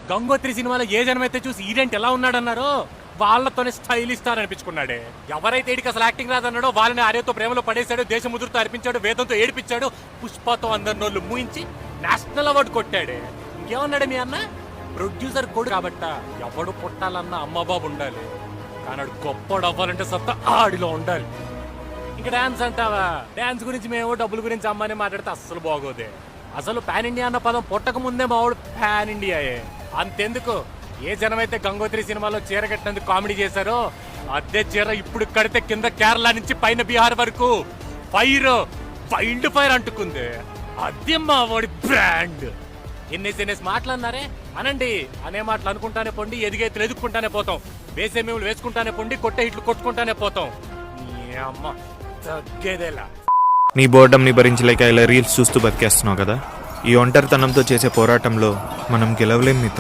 గంగోత్రి సినిమాలో ఏ జనమైతే చూసి ఈడెంట్ ఎలా ఉన్నాడన్నారో వాళ్ళతోనే స్టైల్ ఇస్తారు అనిపించుకున్నాడే. ఎవరైతే ఈడికి అసలు యాక్టింగ్ రాదన్నాడో వాళ్ళని ఆర్యతో ప్రేమలో పడేశాడు, దేశముద్రతో అర్పించాడు, వేదంతో ఏడిపించాడు, పుష్పతో అందరి నోళ్ళు మూయించి నేషనల్ అవార్డు కొట్టాడే. ఇంకేమన్నాడు మీ అన్న? ప్రొడ్యూసర్ కొడు కాబట్ట ఎవడు పుట్టాలన్న అమ్మబాబు ఉండాలి, కానీ గొప్పడు అవ్వాలంటే సత్తా ఆడిలో ఉండాలి. ఇంకా డాన్స్ అంటావా? డాన్స్ గురించి మేము డబ్బుల గురించి అమ్మని మాట్లాడితే అస్సలు బాగోదే. అసలు పాన్ ఇండియా అన్న పదం పుట్టక ముందే మావాడు పాన్ ఇండియాయే. అంతెందుకు, ఏ జనమైతే గంగోత్రి సినిమాలో చీర కట్టినందుకు కామెడీ చేశారో అదే చీర ఇప్పుడు కడితే కింద కేరళ నుంచి పైన బీహార్ వరకు వైల్డ్ ఫైర్ అంటుకుంది. అదే మావాడి బ్రాండ్. ఎన్ఎస్ మాటలన్నారే అనండి, అనే మాటలు అనుకుంటానే పొండి, ఎదిగేతులు ఎదుక్కుంటానే పోతాం, వేసే మేము వేసుకుంటానే పొండి, కొట్టే ఇట్లు కొట్టుకుంటానే పోతాం. అమ్మ తగ్గేదేలా. నీ బోర్డంని భరించలేక ఇలా రీల్స్ చూస్తూ బతికేస్తున్నావు కదా. ఈ ఒంటరితనంతో చేసే పోరాటంలో మనం గెలవలేం మిత్రం.